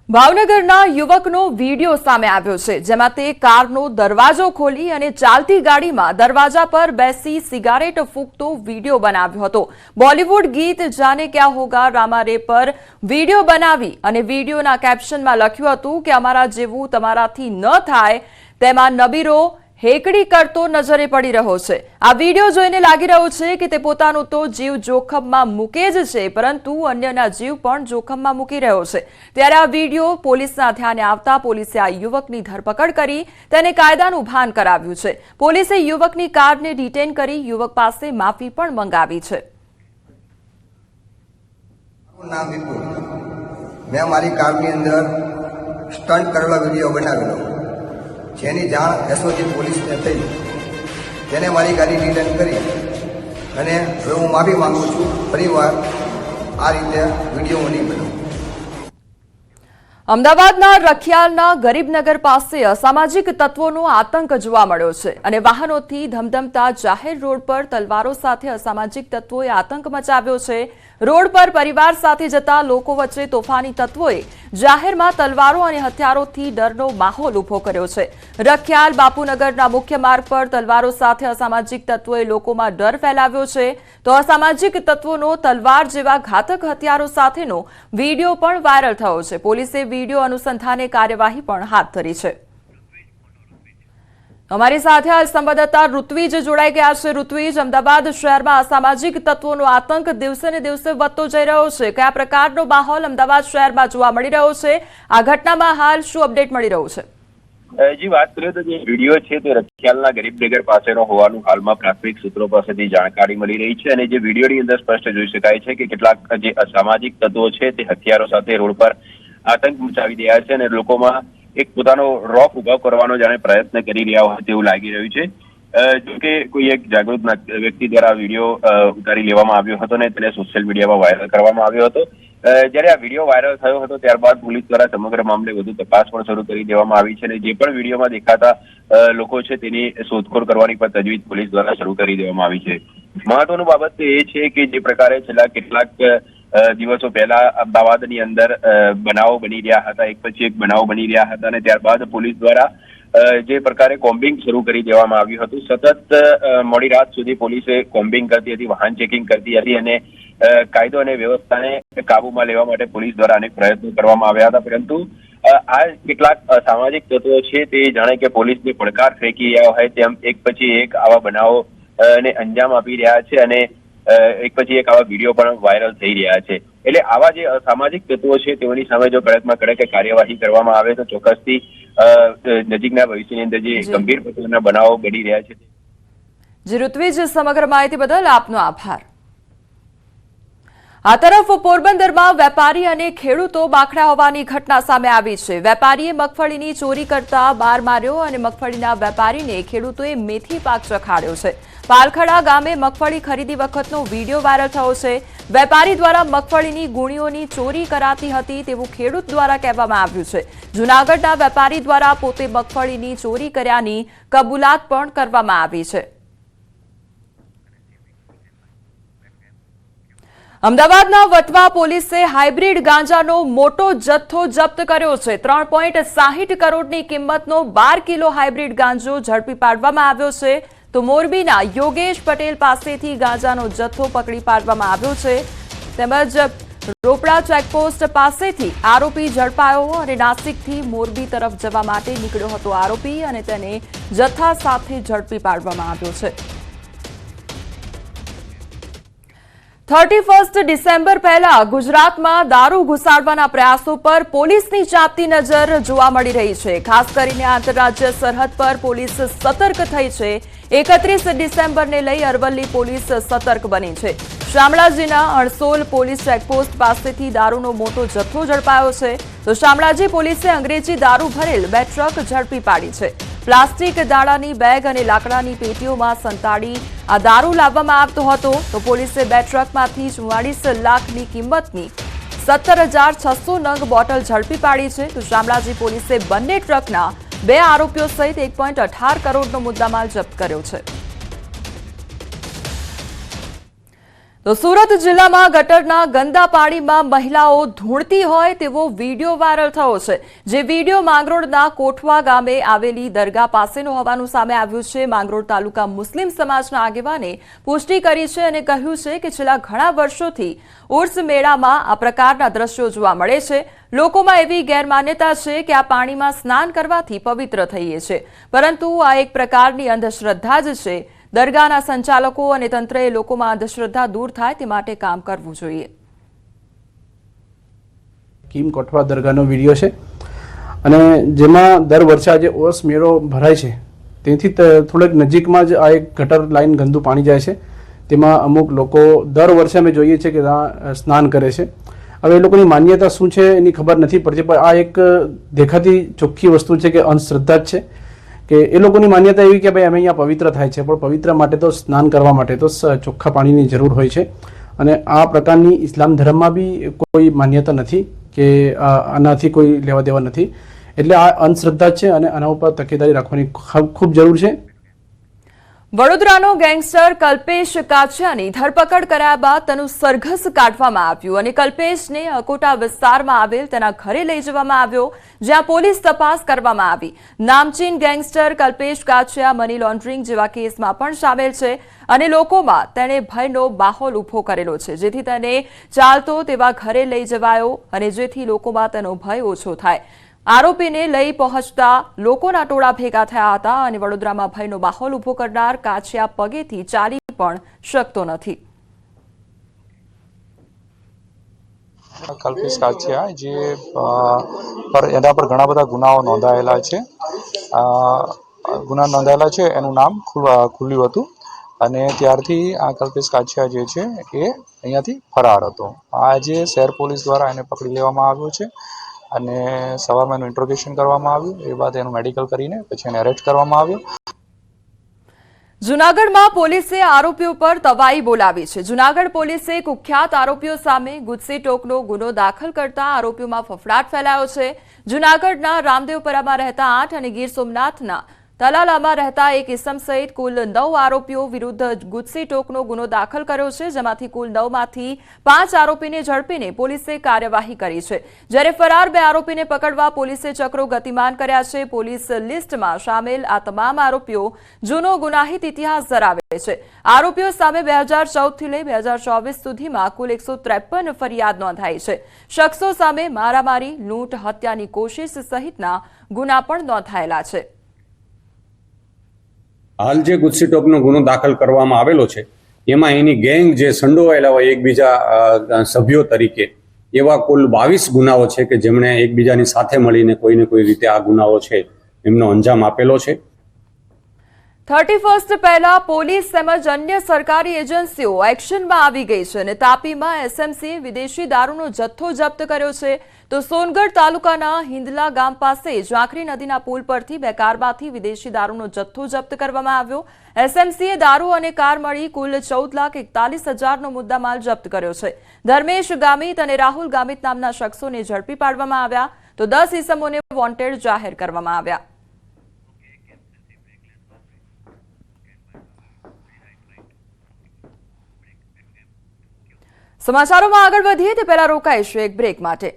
ભાવનગરના યુવકનો વિડીયો સામે આવ્યો છે, જેમાં તે કારનો દરવાજો ખોલી અને ચાલતી ગાડીમાં દરવાજા પર બેસી સિગારેટ ફૂંકતો વિડીયો બનાવ્યો હતો। બોલિવૂડ ગીત જાને ક્યા હોગા રામા રે પર વિડીયો બનાવી અને વિડીયોના કેપ્શનમાં લખ્યું હતું કે અમારા જેવું તમારાથી ન થાય તેમાં નબીરો હેકડી કરતો નજરે પડી રહ્યો છે। આ વિડીયો જોઈને લાગી રહ્યો છે કે તે પોતાનો તો જીવ જોખમમાં મૂકે જ છે, પરંતુ અન્યના જીવ પણ જોખમમાં મૂકી રહ્યો છે। ત્યારે આ વિડીયો પોલીસના ધ્યાને આવતા પોલીસે આ યુવકની ધરપકડ કરી તેને કાયદાનું ભાન કરાવ્યું છે। પોલીસે યુવકની કારને ડિટેન કરી યુવક પાસે માફી પણ મંગાવી છે। નામ વિપુલ, મેં મારી કારની અંદર સ્ટન્ટ કરેલો વિડીયો બનાવેલો, જેની જાણ એસઓજી પોલીસને થઈ। તેને મારી ગાડી ડિટેન કરી અને હવે હું માફી માંગુ છું। ફરીવાર આ રીતે વિડીયો હું નહીં બનાવું। અમદાવાદના રખિયાલના ગરીબનગર પાસે અસામાજિક તત્વોનો આતંક જોવા મળ્યો છે અને વાહનોથી ધમધમતા જાહેર રોડ પર તલવારો સાથે અસામાજિક તત્વોએ આતંક મચાવ્યો છે। રોડ પર પરિવાર સાથે જતા લોકો વચ્ચે તોફાની તત્વોએ જાહેરમાં તલવારો અને હથિયારોથી ડરનો માહોલ ઉભો કર્યો છે। રખિયાલ બાપુનગરના મુખ્ય માર્ગ પર તલવારો સાથે અસામાજિક તત્વોએ લોકોમાં ડર ફેલાવ્યો છે, તો અસામાજિક તત્વોનો તલવાર જેવા ઘાતક હથિયારો સાથેનો વિડીયો પણ વાયરલ થયો છે। પોલીસે વિડીયો અનુસંધાને કાર્યવાહી પણ હાથ ધરી છે। અમારી સાથે હાલ સંવાદદાતા ઋત્વિજ જોડાઈ ગયા છે। ઋત્વિજ, અમદાવાદ શહેરમાં અસામાજિક તત્વોનો આતંક દિવસે ને દિવસે વધતો જઈ રહ્યો છે, કયા પ્રકારનો માહોલ અમદાવાદ શહેરમાં જોવા મળી રહ્યો છે? આ ઘટનામાં હાલ શું અપડેટ મળી રહ્યું છે? જી, વાત કરીએ તો જે વિડીયો છે તે રખિયાલના ગરીબનગર પાસેનો હોવાનું હાલમાં પ્રાથમિક સૂત્રો પાસેથી જાણકારી મળી રહી છે અને જે વિડીયોની અંદર સ્પષ્ટ જોઈ શકાય છે કે કેટલાક જે અસામાજિક તત્વો છે તે હથિયારો સાથે રોડ પર આતંક મચાવી રહ્યા છે અને લોકોમાં એક પોતાનો રોફ ઉભો કરવાનો જાણે પ્રયત્ન કરી રહ્યા હોય તેવું લાગી રહ્યું છે। જોકે કોઈ એક જાગૃત વ્યક્તિ દ્વારા વિડીયો ઉતારી લેવામાં આવ્યો હતો અને તેને સોશિયલ મીડિયામાં વાયરલ કરવામાં આવ્યો હતો। જ્યારે આ વિડીયો વાયરલ થયો હતો ત્યારબાદ પોલીસ દ્વારા સમગ્ર મામલે વધુ તપાસ પણ શરૂ કરી દેવામાં આવી છે અને જે પણ વિડીયોમાં દેખાતા લોકો છે તેની શોધખોળ કરવાની પણ તજવીજ પોલીસ દ્વારા શરૂ કરી દેવામાં આવી છે। મહત્વનું બાબત એ છે કે જે પ્રકારે છેલ્લા કેટલાક દિવસો પહેલા અમદાવાદની અંદર બનાવો બની રહ્યા હતા, એક પછી એક બનાવો બની રહ્યા હતા અને ત્યારબાદ પોલીસ દ્વારા જે પ્રકારે કોમ્બિંગ શરૂ કરી દેવામાં આવ્યું હતું। સતત મોડી રાત સુધી પોલીસે કોમ્બિંગ કરતી હતી, વાહન ચેકિંગ કરતી હતી અને કાયદો અને વ્યવસ્થાને કાબુમાં લેવા માટે પોલીસ દ્વારા અનેક પ્રયત્નો કરવામાં આવ્યા હતા, પરંતુ આ કેટલાક સામાજિક તત્વો છે તે જાણે કે પોલીસને પડકાર ફેંકી રહ્યા હોય તેમ એક પછી એક આવા બનાવો ને અંજામ આપી રહ્યા છે અને એક પછી એક આવા વિડીયો પણ વાયરલ થઈ રહ્યા છે। એટલે આવા જે અસામાજિક તત્વો છે તેઓની સામે જો કડકમાં કડક કાર્યવાહી કરવામાં આવે તો ચોક્કસથી નજીકના ભવિષ્યની અંદર જે ગંભીર પ્રકારના બનાવો બની રહ્યા છે। જી ઋત્વિજ, સમગ્ર માહિતી બદલ આપનો આભાર। આ તરફ પોરબંદરમાં વેપારી અને ખેડૂતો બાખડા હોવાની ઘટના સામે આવી છે। વેપારીએ મગફળીની ચોરી કરતા બાર માર્યો અને મગફળીના વેપારીને ખેડૂતોએ મેથી પાક ચખાડ્યો છે। પાલખડા ગામે મગફળી ખરીદી વખતનો વિડીયો વાયરલ થયો છે। વેપારી દ્વારા મગફળીની ગુણીઓની ચોરી કરાતી હતી તેવું ખેડૂત દ્વારા કહેવામાં આવ્યું છે। જૂનાગઢના વેપારી દ્વારા પોતે મગફળીની ચોરી કર્યાની કબૂલાત પણ કરવામાં આવી છે। અમદાવાદના વટવા પોલીસે હાઇબ્રિડ ગાંજાનો મોટો જથ્થો જપ્ત કર્યો છે। 3.60 કરોડની કિંમતનો 12 કિલો હાઇબ્રિડ ગાંજો ઝડપી પાડવામાં આવ્યો છે, તો મોરબીના યોગેશ પટેલ પાસેથી ગાંજાનો જથ્થો પકડી પાડવામાં આવ્યો છે। તેમજ રોપડા ચેકપોસ્ટ પાસેથી આરોપી ઝડપાયો અને નાસિકથી મોરબી તરફ જવા માટે નીકળ્યો હતો આરોપી અને તેને જથ્થા સાથે ઝડપી પાડવામાં આવ્યો છે। 31 ડિસેમ્બર પહેલા ગુજરાતમાં દારૂ ઘુસાડવાના પ્રયાસો પર પોલીસની ચાંપતી નજર જોવા મળી રહી છે। ખાસ કરીને આંતરરાજ્ય સરહદ પર પોલીસ સતર્ક થઈ છે। 31 ડિસેમ્બરને લઈ અરવલ્લી પોલીસ સતર્ક બની છે। શામળાજીના અણસોલ પોલીસ ચેકપોસ્ટ પાસેથી દારૂનો મોટો જથ્થો ઝડપાયો છે, તો શામળાજી પોલીસે અંગ્રેજી દારૂ ભરેલ 2 ટ્રક ઝડપી પાડી છે। પ્લાસ્ટિક દાણાની બેગ અને લાકડાની પેટીઓમાં સંતાડી આ દારૂ લાવવામાં આવતો હતો, તો પોલીસે 2 ટ્રકમાંથી 44 લાખની કિંમતની 17,600 નંગ બોટલ ઝડપી પાડી છે, તો શામળાજી પોલીસે બંને ટ્રકના 2 આરોપીઓ સહિત 1.18 કરોડનો મુદ્દામાલ જપ્ત કર્યો છે। તો સુરત જિલ્લામાં ગટરના ગંદા પાણીમાં મહિલાઓ ધૂળતી હોય તેવો વિડીયો વાયરલ થયો છે, જે વિડીયો માંગરોળના કોઠવા ગામે આવેલી દરગાહ પાસેનો હોવાનું સામે આવ્યું છે। માંગરોળ તાલુકા મુસ્લિમ સમાજના આગેવાને પુષ્ટિ કરી છે અને કહ્યું છે કે છેલ્લા ઘણા વર્ષોથી ઉર્સ મેળામાં આ પ્રકારના દ્રશ્યો જોવા મળે છે। લોકોમાં એવી ગેરમાન્યતા છે કે આ પાણીમાં સ્નાન કરવાથી પવિત્ર થઈએ છે, પરંતુ આ એક પ્રકારની અંધશ્રદ્ધા જ છે। દરગાહના સંચાલકો અને તંત્રએ લોકોમાં અંધશ્રદ્ધા દૂર થાય તે માટે કામ કરવું જોઈએ। કીમ કોઠવા દરગાહનો વિડીયો છે અને જેમાં દર વર્ષે આજે ઓરસ મેળો ભરાય છે, તેથી થોડેક નજીકમાં જ આ એક ગટર લાઈન ગંદુ પાણી જાય છે, તેમાં અમુક લોકો દર વર્ષે અમે જોઈએ છીએ કે ત્યાં સ્નાન કરે છે। હવે એ લોકોની માન્યતા શું છે એની ખબર નથી પડતી, પણ આ એક દેખાતી ચોખ્ખી વસ્તુ છે કે અંધશ્રદ્ધા જ છે કે એ લોકોની માન્યતા એવી કે ભાઈ અમે અહીંયા પવિત્ર થાય છે, પણ પવિત્ર માટે તો સ્નાન કરવા માટે તો ચોખ્ખા પાણીની જરૂર હોય છે અને આ પ્રકારની ઇસ્લામ ધર્મમાં બી કોઈ માન્યતા નથી કે આનાથી કોઈ લેવા દેવા નથી, એટલે આ અંધશ્રદ્ધા છે અને આના ઉપર તકેદારી રાખવાની ખૂબ જરૂર છે। વડોદરાનો ગેંગસ્ટર કલ્પેશ કાછિયાની ધરપકડ કર્યા બાદ તેનું સરઘસ કાઢવામાં આવ્યું અને કલ્પેશને અકોટા વિસ્તારમાં આવેલ તેના ઘરે લઈ જવામાં આવ્યો, જ્યાં પોલીસ તપાસ કરવામાં આવી। નામચીન gangster Kalpesh Kachhiya money laundering જેવા કેસમાં પણ સામેલ છે અને લોકોમાં તેણે ભયનો માહોલ ઉભો કરેલો છે, જેથી તેને ચાલતો તેવા ઘરે લઈ જવાયો અને જેથી લોકોમાં તેનો ભય ઓછો થાય। આરોપીને લઈ પહોંચતા લોકોના ટોળા ભેગા થયા હતા અને વડોદરામાં ભયનો માહોલ ઉભો કરનાર કાછિયા પગેથી ચાલી પણ શકતો નથી। કલ્પેશ કાછિયા જે એના પર ઘણા બધા ગુનાઓ નોંધાયેલા છે, એનું નામ ખુલ્યું હતું અને ત્યારથી આ કલ્પેશ કાછિયા જે છે એ અહીંયાથી ફરાર હતો। આજે શહેર પોલીસ દ્વારા એને પકડી લેવામાં આવ્યો છે અને સવારમાં એનું ઇન્ટ્રોગેશન કરવામાં આવ્યું, એ બાદ એનું મેડિકલ કરીને પછી એને એરેસ્ટ કરવામાં આવ્યો। જૂનાગઢમાં પોલીસે આરોપીઓ પર તવાઈ બોલાવી છે। જૂનાગઢ પોલીસે કુખ્યાત આરોપીઓ સામે ગુજસી ટોકનો ગુનો દાખલ કરતા આરોપીઓમાં ફફડાટ ફેલાયો છે। જૂનાગઢના રામદેવપરામાં રહેતા 8 અને ગીર સોમનાથના તલાલામાં રહેતા એક ઇસમ સહિત કુલ 9 આરોપીઓ વિરુદ્ધ ગુજસી ટોકનો ગુનો દાખલ કર્યો છે, જેમાંથી કુલ 9માંથી 5 આરોપીને ઝડપીને પોલીસે કાર્યવાહી કરી છે, જ્યારે ફરાર 2 આરોપીને પકડવા પોલીસે ચક્રો ગતિમાન કર્યા છે। પોલીસ લિસ્ટમાં સામેલ આ તમામ આરોપીઓ જૂનો ગુનાહિત ઇતિહાસ ધરાવે છે। આરોપીઓ સામે 2014થી લઈ 2024 સુધીમાં કુલ 153 ફરિયાદ નોંધાઈ છે। શખ્સો સામે મારામારી, લૂંટ, હત્યાની કોશિશ સહિતના ગુના પણ નોંધાયેલા છે। હાલ જે ગુજસી ટોકનો ગુનો દાખલ કરવામાં આવેલો છે એમાં એની ગેંગ જે સંડોવાયેલા હોય એકબીજા સભ્યો તરીકે એવા કુલ 22 ગુનાઓ છે કે જેમણે એકબીજાની સાથે મળીને કોઈને કોઈ રીતે આ ગુનાઓ છે એમનો અંજામ આપેલો છે। 31 પહેલા પોલીસ તેમજ અન્ય સરકારી એજન્સીઓ એક્શનમાં આવી ગઈ છે અને તાપીમાં એસએમસીએ વિદેશી દારૂનો જથ્થો જપ્ત કર્યો છે, તો સોનગઢ તાલુકાના હિંદલા ગામ પાસે ઝાંખરી નદીના પુલ પરથી 2 કારમાંથી વિદેશી દારૂનો જથ્થો જપ્ત કરવામાં આવ્યો। એસએમસીએ દારૂ અને કાર મળી કુલ 14,41,000નો મુદ્દામાલ જપ્ત કર્યો છે। ધર્મેશ ગામિત અને રાહુલ ગામિત નામના શખ્સોને ઝડપી પાડવામાં આવ્યા, તો 10 ઇસમોને વોન્ટેડ જાહેર કરવામાં આવ્યા। સમાચારોમાં આગળ વધીએ તે પહેલા રોકાઈશું એક બ્રેક માટે।